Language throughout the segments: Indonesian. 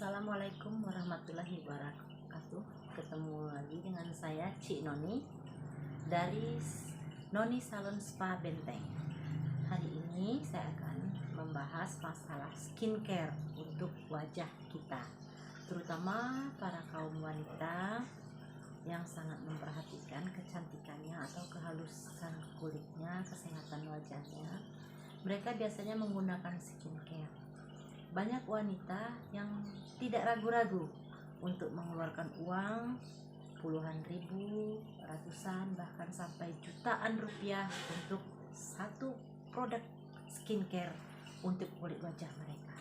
Assalamualaikum warahmatullahi wabarakatuh. Ketemu lagi dengan saya Cik Noni dari Noni Salon Spa Benteng. Hari ini saya akan membahas masalah skincare untuk wajah kita, terutama para kaum wanita yang sangat memperhatikan kecantikannya atau kehalusan kulitnya, kesehatan wajahnya. Mereka biasanya menggunakan skincare. Banyak wanita yang tidak ragu-ragu untuk mengeluarkan uang puluhan ribu, ratusan, bahkan sampai jutaan rupiah untuk satu produk skincare untuk kulit wajah mereka.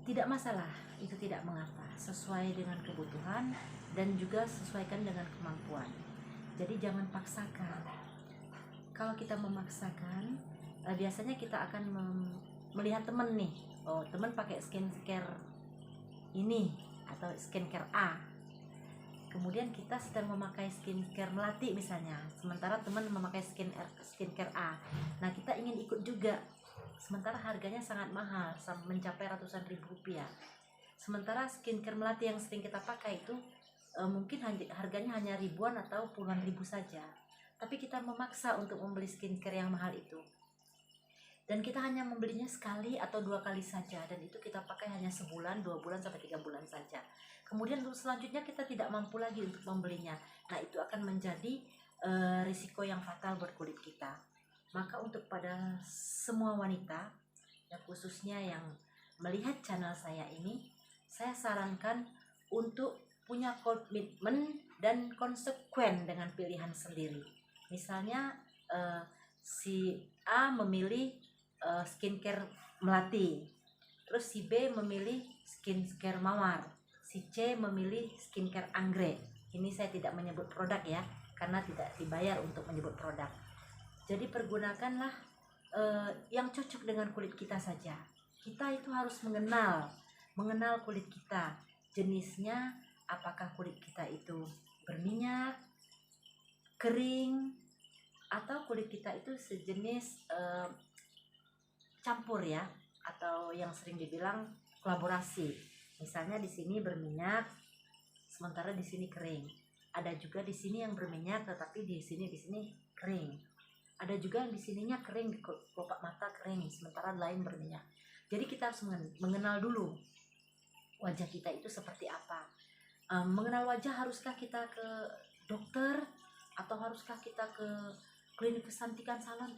Tidak masalah, itu tidak mengapa, sesuai dengan kebutuhan dan juga sesuaikan dengan kemampuan. Jadi jangan paksakan. Kalau kita memaksakan, biasanya kita akan melihat teman nih, oh teman pakai skincare ini atau skincare A, kemudian kita sedang memakai skincare melati misalnya, sementara teman memakai skincare A. Nah, kita ingin ikut juga, sementara harganya sangat mahal, mencapai ratusan ribu rupiah. Sementara skincare melati yang sering kita pakai itu mungkin harganya hanya ribuan atau puluhan ribu saja, tapi kita memaksa untuk membeli skincare yang mahal itu. Dan kita hanya membelinya sekali atau 2 kali saja, dan itu kita pakai hanya sebulan, 2 bulan, sampai 3 bulan saja. Kemudian selanjutnya kita tidak mampu lagi untuk membelinya. Nah, itu akan menjadi risiko yang fatal buat kulit kita. Maka untuk pada semua wanita, ya khususnya yang melihat channel saya ini, saya sarankan untuk punya komitmen dan konsekuen dengan pilihan sendiri. Misalnya si A memilih skincare melati, terus si B memilih skincare mawar, si C memilih skincare anggrek. Ini saya tidak menyebut produk ya, karena tidak dibayar untuk menyebut produk. Jadi pergunakanlah yang cocok dengan kulit kita saja. Kita itu harus mengenal kulit kita, jenisnya, apakah kulit kita itu berminyak, kering, atau kulit kita itu sejenis campur ya, atau yang sering dibilang kolaborasi. Misalnya di sini berminyak, sementara di sini kering. Ada juga di sini yang berminyak tetapi di sini kering. Ada juga yang di sininya kering, di kelopak mata kering, sementara lain berminyak. Jadi kita harus mengenal dulu wajah kita itu seperti apa. Mengenal wajah, haruskah kita ke dokter atau haruskah kita ke klinik kecantikan salon?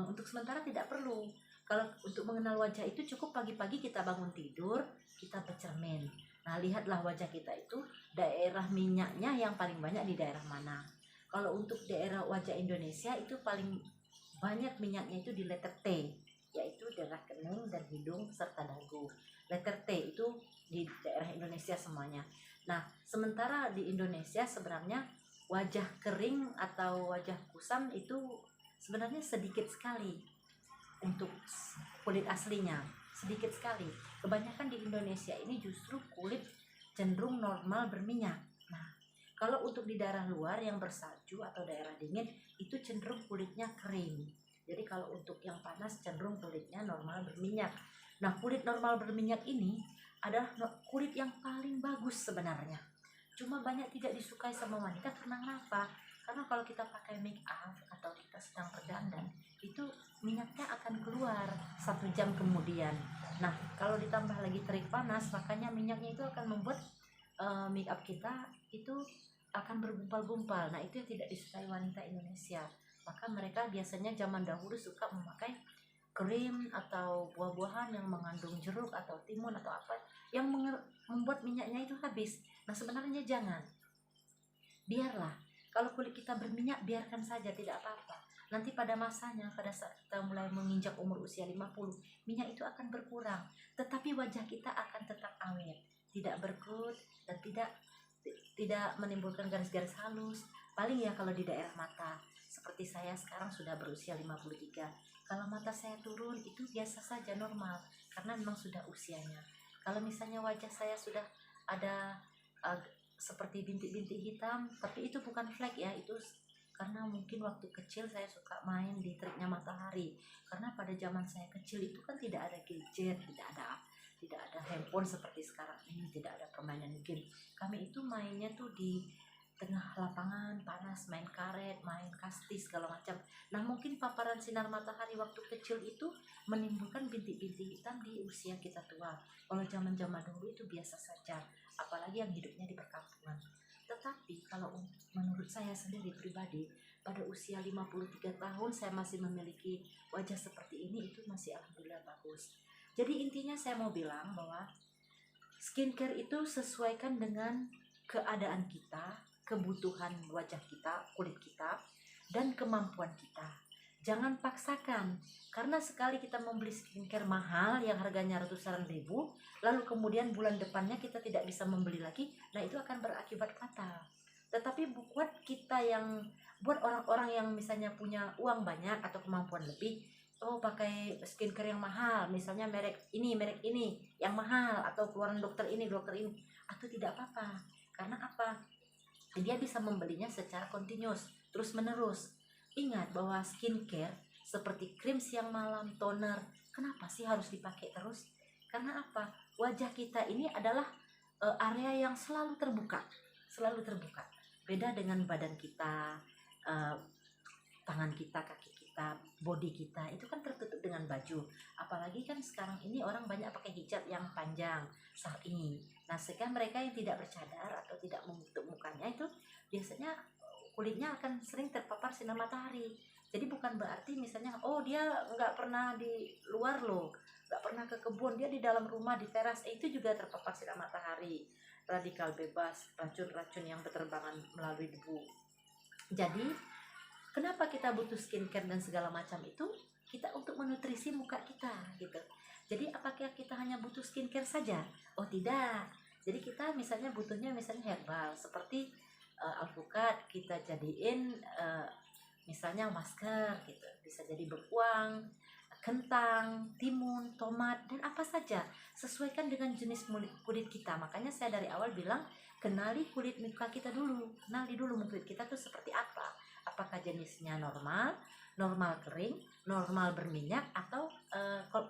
Untuk sementara tidak perlu. Kalau untuk mengenal wajah itu cukup pagi-pagi kita bangun tidur, kita bercermin. Nah, lihatlah wajah kita itu daerah minyaknya yang paling banyak di daerah mana. Kalau untuk daerah wajah Indonesia itu paling banyak minyaknya itu di letter T, yaitu daerah kening dan hidung serta dagu. Letter T itu di daerah Indonesia semuanya. Nah, sementara di Indonesia sebenarnya wajah kering atau wajah kusam itu sebenarnya sedikit sekali. Untuk kulit aslinya sedikit sekali. Kebanyakan di Indonesia ini justru kulit cenderung normal berminyak. Nah, kalau untuk di daerah luar yang bersalju atau daerah dingin itu cenderung kulitnya kering. Jadi kalau untuk yang panas cenderung kulitnya normal berminyak. Nah, kulit normal berminyak ini adalah kulit yang paling bagus sebenarnya. Cuma banyak tidak disukai sama wanita karena apa? Karena kalau kita pakai make up atau kita sedang berdandan, itu minyaknya akan keluar 1 jam kemudian. Nah, kalau ditambah lagi terik panas, makanya minyaknya itu akan membuat make up kita itu akan bergumpal-gumpal. Nah, itu yang tidak disukai wanita Indonesia. Maka mereka biasanya zaman dahulu suka memakai krim atau buah-buahan yang mengandung jeruk atau timun atau apa yang membuat minyaknya itu habis. Nah, sebenarnya jangan. Biarlah, kalau kulit kita berminyak biarkan saja, tidak apa-apa. Nanti pada masanya, pada saat kita mulai menginjak umur usia 50, minyak itu akan berkurang, tetapi wajah kita akan tetap awet, tidak berkerut dan tidak menimbulkan garis-garis halus. Paling ya kalau di daerah mata, seperti saya sekarang sudah berusia 53. Kalau mata saya turun itu biasa saja, normal, karena memang sudah usianya. Kalau misalnya wajah saya sudah ada seperti bintik-bintik hitam, tapi itu bukan flek ya, itu karena mungkin waktu kecil saya suka main di teriknya matahari. Karena pada zaman saya kecil itu kan tidak ada gadget, tidak ada tidak ada handphone seperti sekarang ini, tidak ada permainan game. Kami itu mainnya tuh di tengah lapangan panas, main karet, main kasti segala macam. Nah mungkin paparan sinar matahari waktu kecil itu menimbulkan bintik-bintik hitam di usia kita tua. Kalau zaman-zaman dulu itu biasa saja, apalagi yang hidupnya di perkampungan. Tetapi kalau menurut saya sendiri pribadi, pada usia 53 tahun saya masih memiliki wajah seperti ini, itu masih alhamdulillah bagus. Jadi intinya saya mau bilang bahwa skincare itu sesuaikan dengan keadaan kita, kebutuhan wajah kita, kulit kita, dan kemampuan kita. Jangan paksakan, karena sekali kita membeli skincare mahal yang harganya ratusan ribu, lalu kemudian bulan depannya kita tidak bisa membeli lagi, nah itu akan berakibat fatal. Tetapi buat orang-orang yang misalnya punya uang banyak atau kemampuan lebih, pakai skincare yang mahal, misalnya merek ini yang mahal, atau keluaran dokter ini, atau tidak apa-apa. Karena apa? Dia bisa membelinya secara continuous, terus menerus. Ingat bahwa skincare seperti krim siang malam, toner, kenapa sih harus dipakai terus? Karena apa? Wajah kita ini adalah area yang selalu terbuka. Beda dengan badan kita, tangan kita, kaki kita, body kita itu kan tertutup dengan baju. Apalagi kan sekarang ini orang banyak pakai hijab yang panjang, syar'i. Nah sekarang mereka yang tidak bercadar atau tidak menutup mukanya itu biasanya kulitnya akan sering terpapar sinar matahari. Jadi bukan berarti misalnya dia nggak pernah di luar loh, nggak pernah ke kebun, dia di dalam rumah di teras, itu juga terpapar sinar matahari, radikal bebas, racun-racun yang berterbangan melalui debu. Jadi kenapa kita butuh skincare dan segala macam itu? Kita untuk menutrisi muka kita gitu. Jadi apakah kita hanya butuh skincare saja? Oh tidak. Jadi kita misalnya butuhnya misalnya herbal seperti alpukat, kita jadiin misalnya masker gitu. Bisa jadi bengkuang, kentang, timun, tomat, dan apa saja. Sesuaikan dengan jenis kulit kita. Makanya saya dari awal bilang kenali kulit muka kita dulu. Kenali dulu kulit kita tuh seperti apa. Apakah jenisnya normal kering, normal berminyak, atau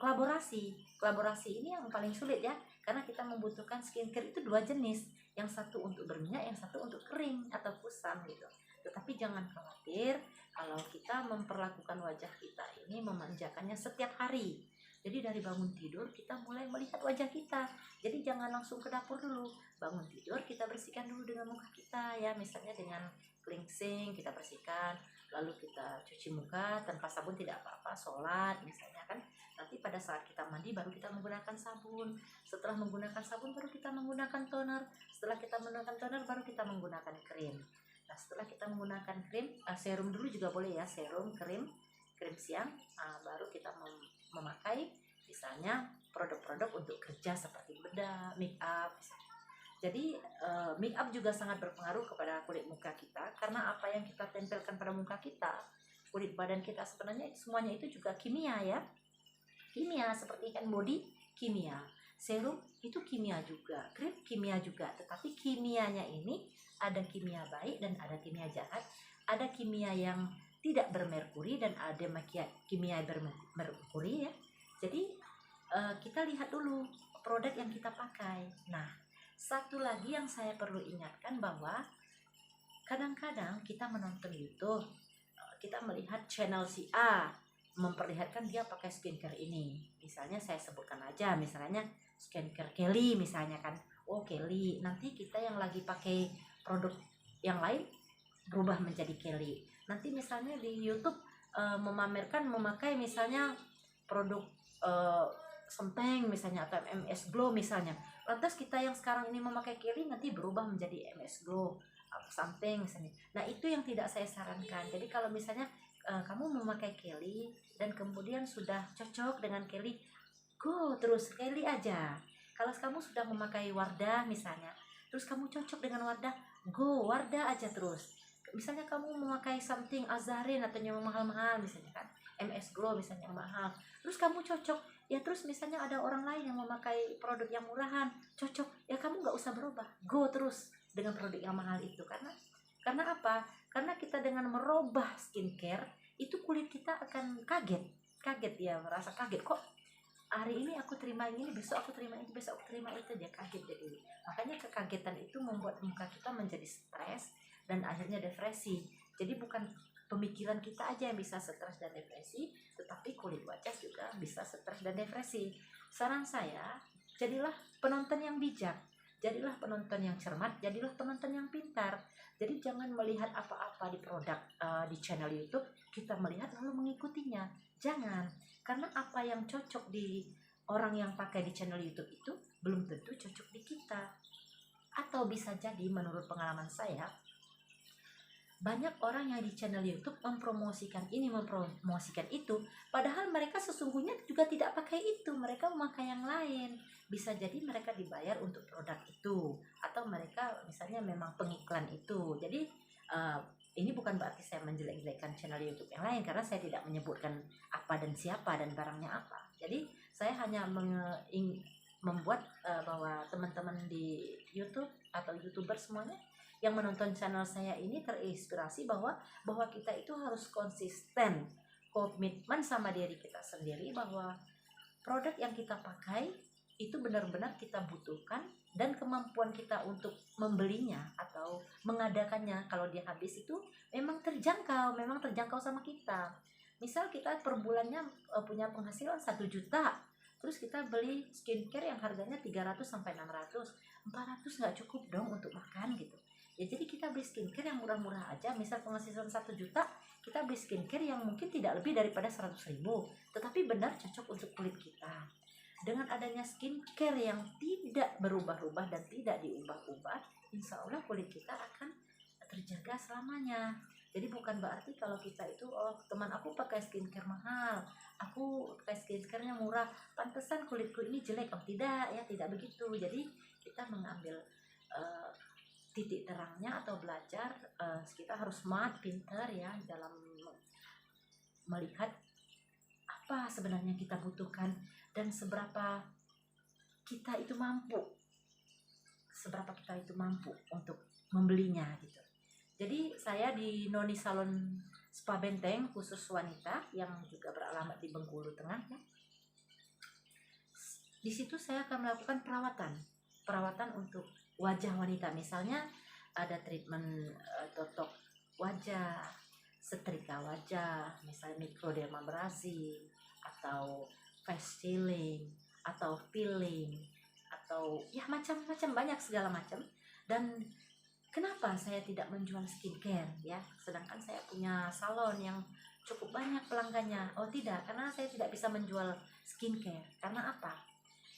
kolaborasi ini yang paling sulit ya, karena kita membutuhkan skincare itu dua jenis, yang satu untuk berminyak, yang satu untuk kering atau kusam gitu. Tetapi jangan khawatir kalau kita memperlakukan wajah kita ini, memanjakannya setiap hari. Jadi dari bangun tidur kita mulai melihat wajah kita. Jadi jangan langsung ke dapur dulu. Bangun tidur kita bersihkan dulu dengan muka kita ya, misalnya dengan cleansing kita bersihkan, lalu kita cuci muka tanpa sabun tidak apa-apa, sholat misalnya kan. Nanti pada saat kita mandi baru kita menggunakan sabun. Setelah menggunakan sabun baru kita menggunakan toner. Setelah kita menggunakan toner baru kita menggunakan krim. Nah setelah kita menggunakan krim, serum dulu juga boleh ya, serum, krim siang, baru kita memakai misalnya produk-produk untuk kerja seperti bedak, make up. Jadi make up juga sangat berpengaruh kepada kulit muka kita, karena apa yang kita tempelkan pada muka kita, kulit badan kita sebenarnya semuanya itu juga kimia ya. Kimia seperti kan body kimia, serum itu kimia juga, krim kimia juga. Tetapi kimianya ini ada kimia baik dan ada kimia jahat. Ada kimia yang tidak bermerkuri dan ada kimia bermerkuri ya. Jadi kita lihat dulu produk yang kita pakai. Nah, satu lagi yang saya perlu ingatkan bahwa kadang-kadang kita menonton YouTube, kita melihat channel si A memperlihatkan dia pakai skincare ini. Misalnya saya sebutkan aja, misalnya skincare Kelly misalnya kan. Oh Kelly, nanti kita yang lagi pakai produk yang lain berubah menjadi Kelly. Nanti misalnya di YouTube memakai misalnya produk Something misalnya atau MS Glow misalnya. Lantas kita yang sekarang ini memakai Kelly nanti berubah menjadi MS Glow something misalnya. Nah itu yang tidak saya sarankan. Jadi kalau misalnya kamu memakai Kelly dan kemudian sudah cocok dengan Kelly, go terus Kelly aja. Kalau kamu sudah memakai Wardah misalnya, terus kamu cocok dengan Wardah, go Wardah aja terus. Misalnya kamu memakai something Azarin atau yang mahal-mahal misalnya kan, MS Glow misalnya yang mahal, terus kamu cocok ya, terus misalnya ada orang lain yang memakai produk yang murahan cocok ya, kamu nggak usah berubah, go terus dengan produk yang mahal itu. Karena apa? Karena kita dengan merubah skincare itu kulit kita akan kaget ya, merasa kaget, kok hari ini aku terima ini, besok aku terima itu, besok aku terima itu, dia kaget. Jadi makanya kekagetan itu membuat muka kita menjadi stres dan akhirnya depresi. Jadi bukan pemikiran kita aja yang bisa stres dan depresi, tetapi kulit wajah juga bisa stres dan depresi. Saran saya, jadilah penonton yang bijak, jadilah penonton yang cermat, jadilah penonton yang pintar. Jadi jangan melihat apa-apa di produk di channel YouTube kita melihat lalu mengikutinya. Jangan, karena apa yang cocok di orang yang pakai di channel YouTube itu belum tentu cocok di kita. Atau bisa jadi menurut pengalaman saya, banyak orang yang di channel YouTube mempromosikan ini, mempromosikan itu, padahal mereka sesungguhnya juga tidak pakai itu, mereka memakai yang lain. Bisa jadi mereka dibayar untuk produk itu, atau mereka misalnya memang pengiklan itu. Jadi ini bukan berarti saya menjelek-jelekan channel YouTube yang lain, karena saya tidak menyebutkan apa dan siapa dan barangnya apa. Jadi saya hanya membuat bahwa teman-teman di YouTube atau YouTuber semuanya yang menonton channel saya ini terinspirasi bahwa kita itu harus konsisten, komitmen sama diri kita sendiri, bahwa produk yang kita pakai itu benar-benar kita butuhkan dan kemampuan kita untuk membelinya atau mengadakannya kalau dia habis itu memang terjangkau sama kita. Misal kita per bulannya punya penghasilan 1 juta, terus kita beli skincare yang harganya 300 sampai 600, 400 nggak cukup dong untuk makan gitu. Ya jadi kita beli skincare yang murah-murah aja. Misal penghasilan 1 juta, kita beli skincare yang mungkin tidak lebih daripada 100.000, tetapi benar cocok untuk kulit kita. Dengan adanya skincare yang tidak berubah-ubah dan tidak diubah-ubah, insya Allah kulit kita akan terjaga selamanya. Jadi bukan berarti kalau kita itu, oh teman aku pakai skincare mahal, aku pakai skincare-nya murah, pantesan kulitku ini jelek. Oh tidak ya, tidak begitu. Jadi kita mengambil titik terangnya atau belajar, kita harus smart, pintar ya dalam melihat apa sebenarnya kita butuhkan dan seberapa kita itu mampu untuk membelinya gitu. Jadi saya di Noni Salon Spa Benteng khusus wanita yang juga beralamat di Bengkulu Tengah ya. Di situ saya akan melakukan perawatan untuk wajah wanita. Misalnya ada treatment totok wajah, setrika wajah, misalnya mikrodermabrasi, atau face healing, atau peeling, atau ya macam-macam, banyak segala macam. Dan kenapa saya tidak menjual skincare ya, sedangkan saya punya salon yang cukup banyak pelanggannya? Oh tidak, karena saya tidak bisa menjual skincare. Karena apa?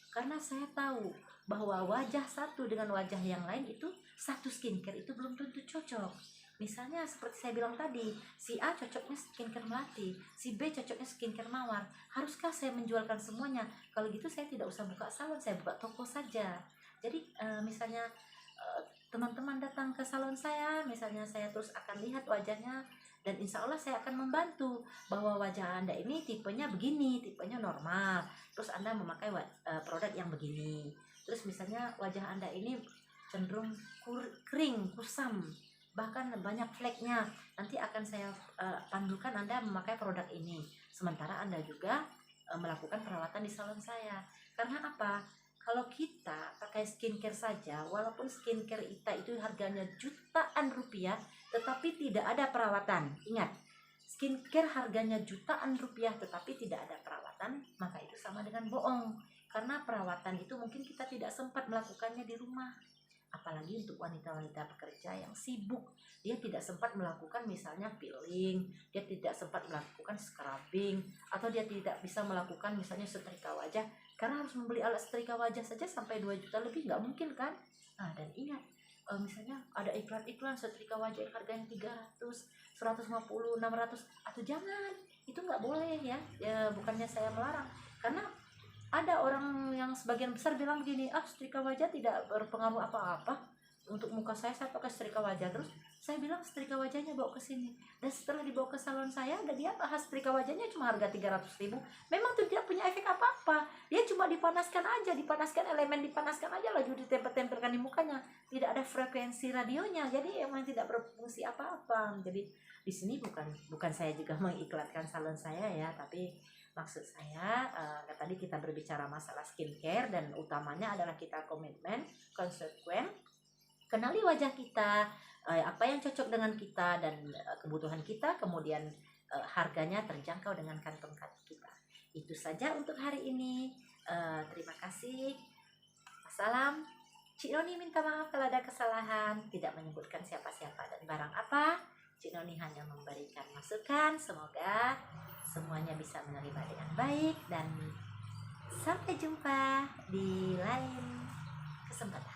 Karena saya tahu bahwa wajah satu dengan wajah yang lain itu, satu skincare itu belum tentu cocok. Misalnya seperti saya bilang tadi, si A cocoknya skincare melati, si B cocoknya skincare mawar. Haruskah saya menjualkan semuanya? Kalau gitu saya tidak usah buka salon, saya buka toko saja. Jadi misalnya teman-teman datang ke salon saya, misalnya saya terus akan lihat wajahnya, dan insya Allah saya akan membantu bahwa wajah Anda ini tipenya begini, tipenya normal, terus Anda memakai produk yang begini. Terus misalnya wajah Anda ini cenderung kering, kusam, bahkan banyak fleknya, nanti akan saya pandukan Anda memakai produk ini. Sementara Anda juga melakukan perawatan di salon saya. Karena apa? Kalau kita pakai skincare saja, walaupun skincare kita itu harganya jutaan rupiah, tetapi tidak ada perawatan. Ingat, skincare harganya jutaan rupiah tetapi tidak ada perawatan, maka itu sama dengan bohong. Karena perawatan itu mungkin kita tidak sempat melakukannya di rumah. Apalagi untuk wanita-wanita pekerja yang sibuk, dia tidak sempat melakukan misalnya peeling, dia tidak sempat melakukan scrubbing, atau dia tidak bisa melakukan misalnya setrika wajah, karena harus membeli alat setrika wajah saja sampai 2 juta lebih, nggak mungkin kan? Nah, dan ingat, misalnya ada iklan-iklan setrika wajah yang harganya 300, 150, 600, atau jangan, itu nggak boleh ya. Bukannya saya melarang, karena ada orang yang sebagian besar bilang gini, setrika wajah tidak berpengaruh apa-apa untuk muka saya pakai setrika wajah. Terus saya bilang setrika wajahnya bawa ke sini, dan setelah dibawa ke salon saya, dan dia bahas setrika wajahnya cuma harga 300.000, memang tidak punya efek apa-apa, dia cuma dipanaskan aja, elemen dipanaskan aja, lalu ditempel-tempelkan di mukanya, tidak ada frekuensi radionya, jadi emang tidak berfungsi apa-apa. Jadi di sini bukan saya juga mengiklankan salon saya ya, tapi Maksud saya tadi kita berbicara masalah skincare dan utamanya adalah kita komitmen, konsekuen, kenali wajah kita, apa yang cocok dengan kita dan kebutuhan kita, kemudian harganya terjangkau dengan kantong kita. Itu saja untuk hari ini. Terima kasih. Salam. Cik Noni minta maaf kalau ada kesalahan, tidak menyebutkan siapa-siapa dan barang apa. Cik Noni hanya memberikan masukan. Semoga semuanya bisa menerima dengan baik dan sampai jumpa di lain kesempatan.